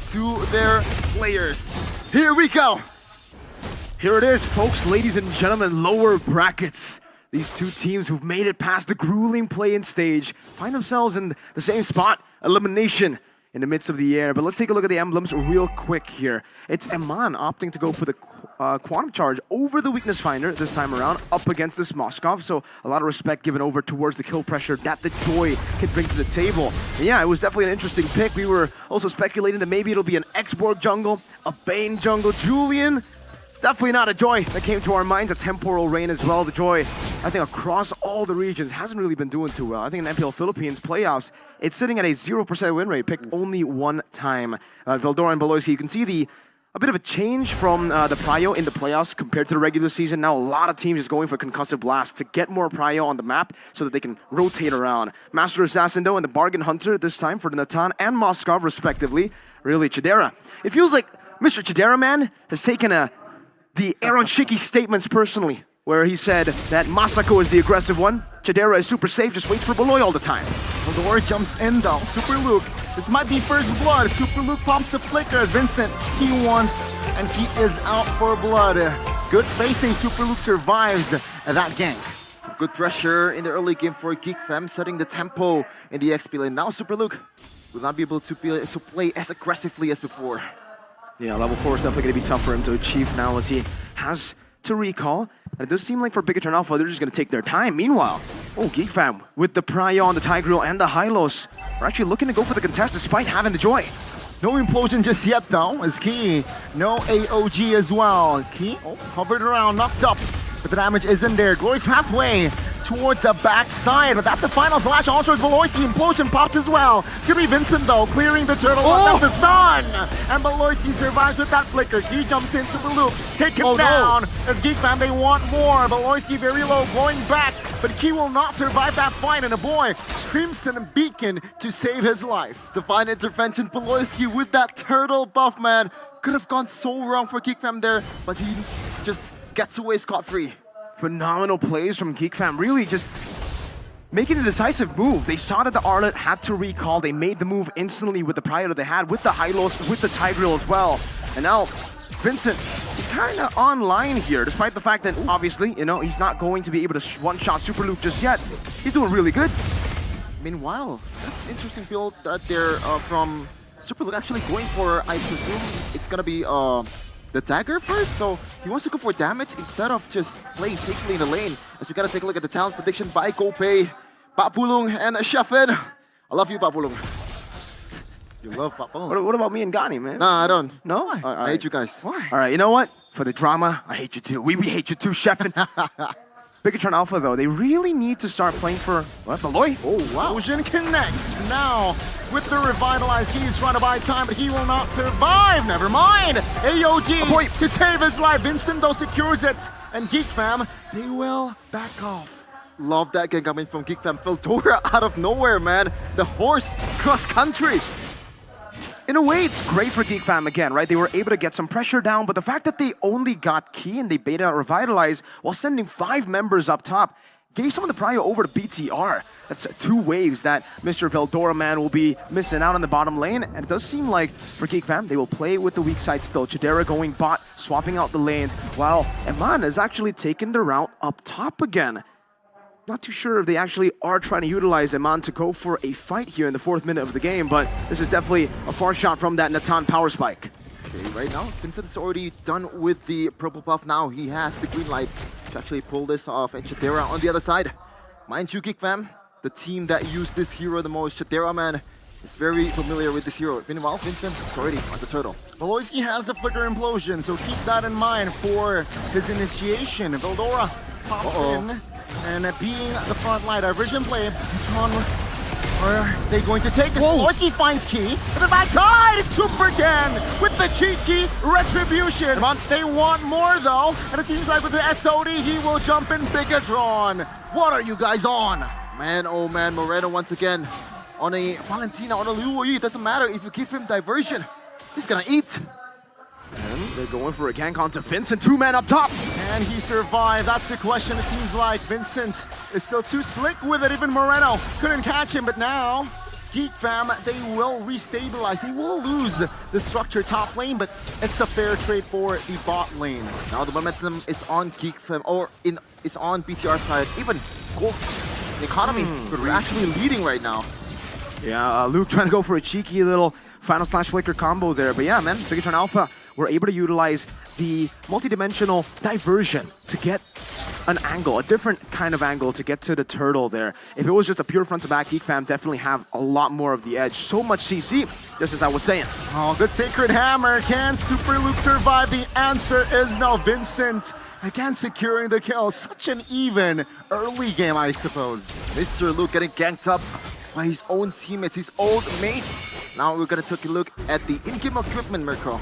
to their players. Here we go. Here it is, folks, ladies and gentlemen, lower brackets. These two teams who've made it past the grueling play-in stage find themselves in the same spot, elimination in the midst of the air. But let's take a look at the emblems real quick here. It's Emman opting to go for the Quantum Charge over the Weakness Finder this time around, up against this Moskov. So a lot of respect given over towards the kill pressure that the Joy can bring to the table. And yeah, it was definitely an interesting pick. We were also speculating that maybe it'll be an X-Borg jungle, a Bane jungle. Julian, definitely not a Joy that came to our minds. A Temporal Rain as well. The Joy, I think across all the regions, hasn't really been doing too well. I think in MPL Philippines playoffs, it's sitting at a 0% win rate, picked only one time. Veldora and Beloyski, you can see a bit of a change from the Prio in the playoffs compared to the regular season. Now a lot of teams is going for Concussive Blast to get more Prio on the map so that they can rotate around. Master Assassin though and the Bargain Hunter this time for the Natan and Moskov respectively. Really, Chidera. It feels like Mr. Chidera man has taken the Aaron Shiki statements personally, where he said that Masako is the aggressive one, Chidera is super safe, just waits for Beloy all the time. Veldora jumps in though. Super Luke, this might be first blood. Super Luke pops the flicker as Vincent, he wants, and he is out for blood. Good spacing, Super Luke survives that gank. Some good pressure in the early game for Geekfam, setting the tempo in the XP lane. Now Super Luke will not be able to play as aggressively as before. Yeah, level 4 is definitely going to be tough for him to achieve now as he has to recall. And it does seem like for Bigetron Alpha, they're just going to take their time. Meanwhile, Geekfam with the Prio on the Tigreal and the Hylos are actually looking to go for the contest despite having the Joy. No implosion just yet though, as Key, no AOG as well. Key hovered around, knocked up, but the damage isn't there. Glorious pathway towards the backside, but that's the final slash on towards Beloyski. Implosion pops as well. It's gonna be Vincent though, clearing the turtle. That's a stun! And Beloyski survives with that flicker. Key jumps into the loop, take him down. As Geekfam, they want more. Beloyski very low, going back, but Key will not survive that fight. And a boy, Crimson Beacon to save his life. Divine intervention, Beloyski with that turtle buff, man. Could have gone so wrong for Geekfam there, but he just gets away scot-free. Phenomenal plays from Geekfam, really just making a decisive move. They saw that the Arlet had to recall. They made the move instantly with the Prio that they had, with the Hylos, with the Tigreal as well. And now Vincent is kind of online here, despite the fact that obviously, you know, he's not going to be able to one-shot Super Luke just yet. He's doing really good. Meanwhile, that's an interesting build that they're from Super Luke actually going for. I presume it's gonna be the dagger first, so he wants to go for damage instead of just play safely in the lane. As we gotta take a look at the talent prediction by Gopei, Papulung, and Shefin. I love you, Papulung. You love Papulung. What about me and Gani, man? Nah, I don't. No? I hate you guys. Why? All right, you know what? For the drama, I hate you too. We hate you too, Shefin. Bigetron Alpha, though, they really need to start playing for, what, Beloy? Oh, wow. Ocean connects now with the revitalized. He's trying to buy time, but he will not survive. Never mind. AOG to save his life. Vincent, though, secures it. And Geekfam, they will back off. Love that game coming from Geekfam. Veldora out of nowhere, man. The horse cross country. In a way, it's great for Geekfam again, right? They were able to get some pressure down, but the fact that they only got Key and they baited out Revitalize while sending 5 members up top gave some of the Prio over to BTR. That's 2 waves that Mr. Veldora man will be missing out on the bottom lane, and it does seem like for Geekfam, they will play with the weak side still. Chidera going bot, swapping out the lanes, while Emman has actually taken the route up top again. Not too sure if they actually are trying to utilize Emman to go for a fight here in the 4th minute of the game, but this is definitely a far shot from that Natan power spike. Okay, right now, Vincent's already done with the purple buff. Now he has the green light to actually pull this off. And Chidera on the other side. Mind you, Geekfam, the team that used this hero the most, Chidera man, is very familiar with this hero. Meanwhile, Vincent is already on the turtle. Beloyski has the flicker implosion, so keep that in mind for his initiation. Veldora pops in. And being the front line, Vision play, are they going to take this? Beloyski finds Key, and the backside is Super again with the cheeky retribution. They want more though, and it seems like with the SOD, he will jump in Bigetron. What are you guys on? Man, oh man, Moreno once again on a Valentina, on a Luo. It doesn't matter if you give him diversion, he's gonna eat. And they're going for a gank onto Vincent, 2 men up top. And he survived, that's the question. It seems like Vincent is still too slick with it. Even Moreno couldn't catch him, but now Geekfam, they will restabilize. They will lose the structure top lane, but it's a fair trade for the bot lane. Now the momentum is on Geekfam, or is on BTR side. Even gold economy, we're actually leading right now. Yeah, Luke trying to go for a cheeky little final slash flicker combo there. But yeah, man, Bigetron Alpha were able to utilize the multi-dimensional diversion to get an angle, a different kind of angle to get to the turtle there. If it was just a pure front to back, Geekfam definitely have a lot more of the edge. So much CC, just as I was saying. Oh, good Sacred Hammer. Can Super Luke survive? The answer is no. Vincent again securing the kill. Such an even early game, I suppose. Mr. Luke getting ganked up by his own teammates, his old mates. Now we're gonna take a look at the in-game equipment, Mirko.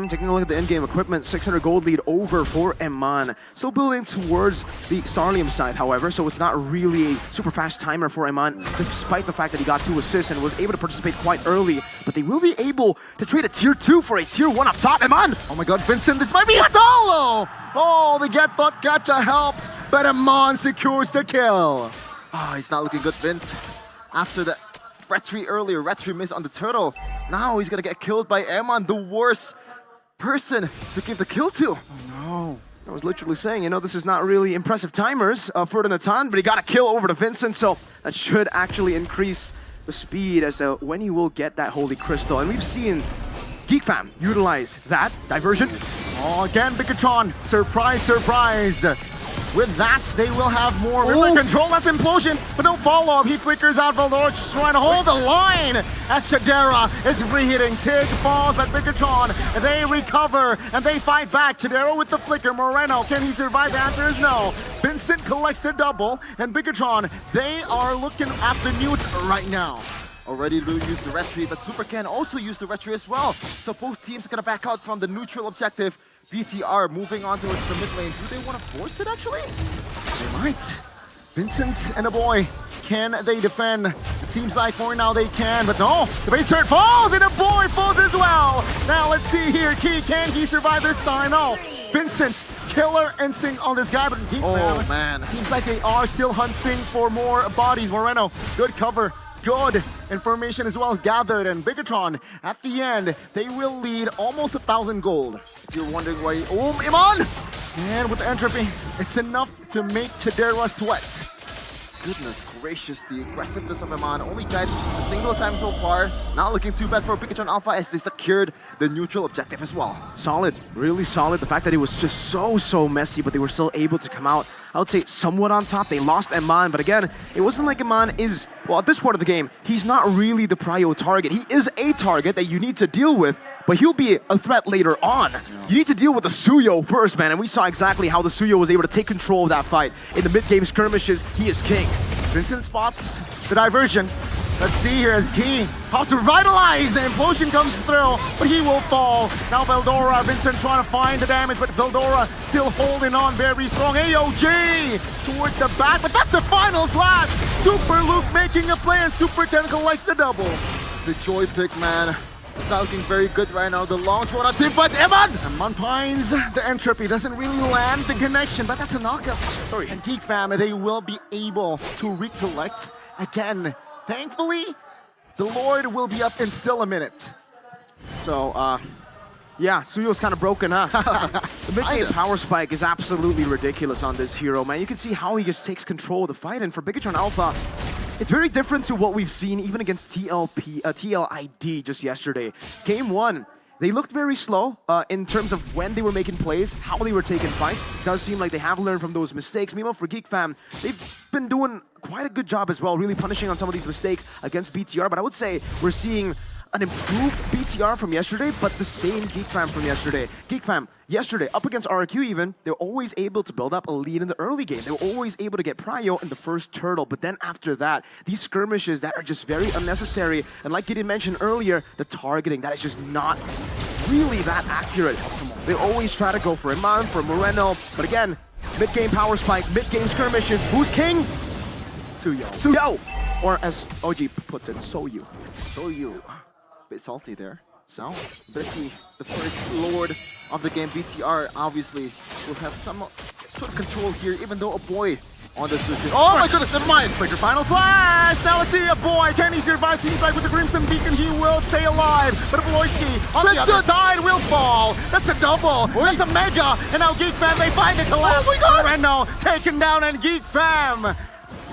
Taking a look at the in-game equipment, 600 gold lead over for Emman. Still building towards the Starlium side, however, so it's not really a super fast timer for Emman, despite the fact that he got 2 assists and was able to participate quite early. But they will be able to trade a tier 2 for a tier 1 up top. Emman! Oh my god, Vincent, this might be a solo! Oh, the get thought gotcha helped, but Emman secures the kill. Oh, he's not looking good, Vince. After the retry earlier, retry miss on the turtle. Now he's gonna get killed by Emman, the worst person to give the kill to. Oh no. I was literally saying, you know, this is not really impressive timers for the Natan, but he got a kill over to Vincent, so that should actually increase the speed as to when he will get that Holy Crystal. And we've seen Geekfam utilize that diversion. Oh, again, Bigetron. Surprise, surprise. With that, they will have more river control. That's implosion, but no follow-up. He flickers out Veldora, just trying to hold the line as Chadera is re-hitting. Tig falls, but Bigetron, they recover and they fight back. Chadera with the flicker. Moreno, can he survive? The answer is no. Vincent collects the double, and Bigetron, they are looking at the newt right now. Already used the retry, but Super can also use the retry as well. So both teams are gonna back out from the neutral objective. BTR moving on towards the mid lane. Do they want to force it, actually? They might. Vincent and a boy, can they defend? It seems like for now they can, but no. The base turret falls, and a boy falls as well. Now let's see here. Can he survive this time? No. Vincent, killer instinct on this guy, but oh man. Seems like they are still hunting for more bodies. Moreno, good cover. Good information as well gathered, and Bigetron at the end, they will lead almost 1,000 gold. If you're wondering why, Emman! And with the entropy, it's enough to make Chadera sweat. Goodness gracious, the aggressiveness of Emman only died a single time so far. Not looking too bad for Bigetron Alpha as they secured the neutral objective as well. Solid, really solid. The fact that it was just so messy, but they were still able to come out, I would say, somewhat on top. They lost Emman, but again, it wasn't like Emman is, well, at this part of the game, he's not really the prio target. He is a target that you need to deal with, but he'll be a threat later on. You need to deal with the Suyo first, man, and we saw exactly how the Suyo was able to take control of that fight. In the mid-game skirmishes, he is king. Vincent spots the diversion. Let's see here as he pops to revitalize. The implosion comes through, but he will fall. Now Veldora, Vincent trying to find the damage, but Veldora still holding on very strong. AOG towards the back, but that's the final slash. Super Luke making a play, and Super 10 collects the double. The Joy Pick, man. It's not looking very good right now. The launch one on team fight, Emman! Emman finds the entropy. Doesn't really land the connection, but that's a knockup. Sorry. And Geekfam, they will be able to recollect again. Thankfully, the Lord will be up in still a minute. So, yeah, Suyo's kind of broken, huh? The mid-game power spike is absolutely ridiculous on this hero, man. You can see how he just takes control of the fight, and for Bigetron Alpha, it's very different to what we've seen even against Mpl-Id just yesterday. Game 1, they looked very slow in terms of when they were making plays, how they were taking fights. It does seem like they have learned from those mistakes. Meanwhile, for Geekfam, they've been doing quite a good job as well, really punishing on some of these mistakes against BTR. But I would say we're seeing an improved BTR from yesterday, but the same Geekfam from yesterday. Geekfam, yesterday, up against RQ even, they're always able to build up a lead in the early game. They were always able to get prio in the first turtle, but then after that, these skirmishes that are just very unnecessary, and like Gideon mentioned earlier, the targeting, that is just not really that accurate. They always try to go for Emman, for Moreno, but again, mid-game power spike, mid-game skirmishes, who's king? Suyo. Suyo! Or as OG puts it, Soyu. Soyu. Bit salty there. So, let's see. The first lord of the game, BTR, obviously will have some sort of control here, even though a boy on the sushi. Oh my goodness, never mind. Flicker final slash! Now let's see a boy. Can he survive? Seems like with the Crimson Beacon he will stay alive. But Mpl-Id on the other side will fall. That's a double. That's a mega. And now Geekfam, they find the collapse. Oh my god! Reno taken down, and Geekfam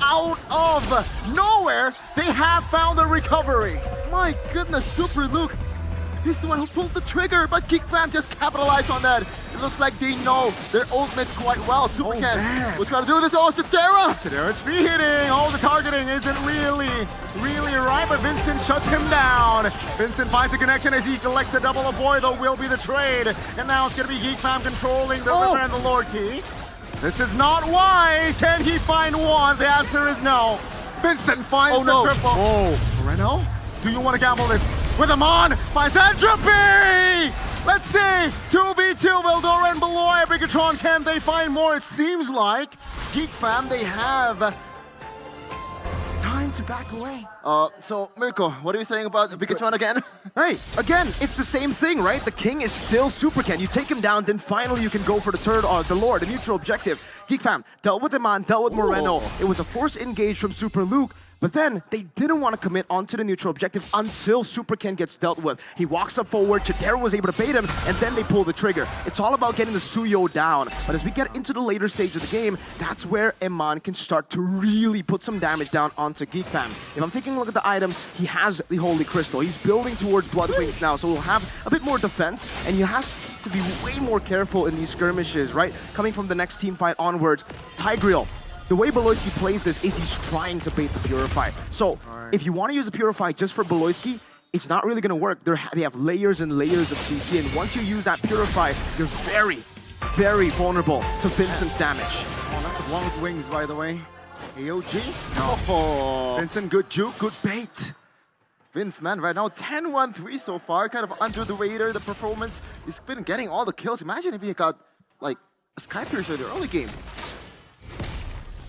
out of nowhere, they have found a recovery. My goodness, Super Luke. He's the one who pulled the trigger, but Geekfam just capitalized on that. It looks like they know their ultimates quite well. Super Ken will try to do this. Oh, Shadera! Shadera's free hitting. All the targeting isn't really right, but Vincent shuts him down. Vincent finds a connection as he collects the double. A boy, though, will be the trade. And now it's going to be Geekfam controlling the river and the Lord Key. This is not wise. Can he find one? The answer is no. Vincent finds the triple. Oh, Reno, do you want to gamble this? With him on, finds Entropy! Let's see, 2v2, Veldora and below Bigetron, can they find more? It seems like Geekfam, they have... It's time to back away. So, Mirko, what are you saying about Bigetron again? Hey, again, it's the same thing, right? The king is still Super Ken. You take him down, then finally you can go for the third, the Lord, the neutral objective. Geekfam dealt with Emman, dealt with Moreno. It was a forced engage from Super Luke. But then, they didn't want to commit onto the neutral objective until Super Ken gets dealt with. He walks up forward, Chidera was able to bait him, and then they pull the trigger. It's all about getting the Suyo down. But as we get into the later stage of the game, that's where Emman can start to really put some damage down onto Geekfam. If I'm taking a look at the items, he has the Holy Crystal. He's building towards Blood Wings now, so he'll have a bit more defense, and you have to be way more careful in these skirmishes, right? Coming from the next team fight onwards, Tigreal. The way Mpl-Id plays this is he's trying to bait the Purify. So if you want to use the Purify just for Mpl-Id, it's not really going to work. They have layers and layers of CC, and once you use that Purify, you're very, very vulnerable to Vincent's damage. Oh, that's Blood Wings, by the way. AOG? Oh, Vincent, good juke, good bait. Vince, man, right now 10-1-3 so far, kind of under the radar, the performance. He's been getting all the kills. Imagine if he got, like, a Sky Piercer in the early game.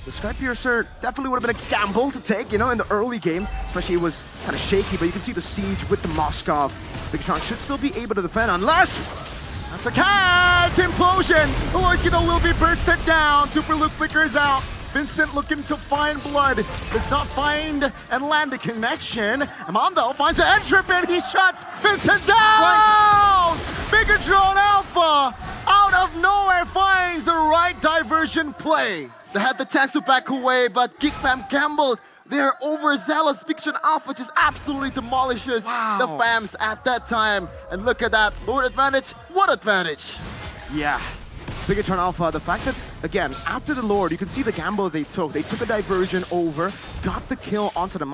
The Sky Piercer definitely would have been a gamble to take, you know, in the early game. Especially it was kind of shaky, but you can see the siege with the Moskov. Bigetron should still be able to defend unless... That's a catch! Implosion! Mpl-Id though will be bursted down. Super Luke flickers out. Vincent looking to find blood. Does not find and land the connection. Emman though finds an entry and he shuts Vincent down! Bigetron Alpha out of nowhere finds the right diversion play. They had the chance to back away, but Geekfam gambled. They're overzealous. Bigetron Alpha just absolutely demolishes the fams at that time. And look at that. Lord advantage. What advantage? Yeah. Bigetron Alpha, the fact that, again, after the Lord, you can see the gamble they took. They took a diversion over, got the kill onto the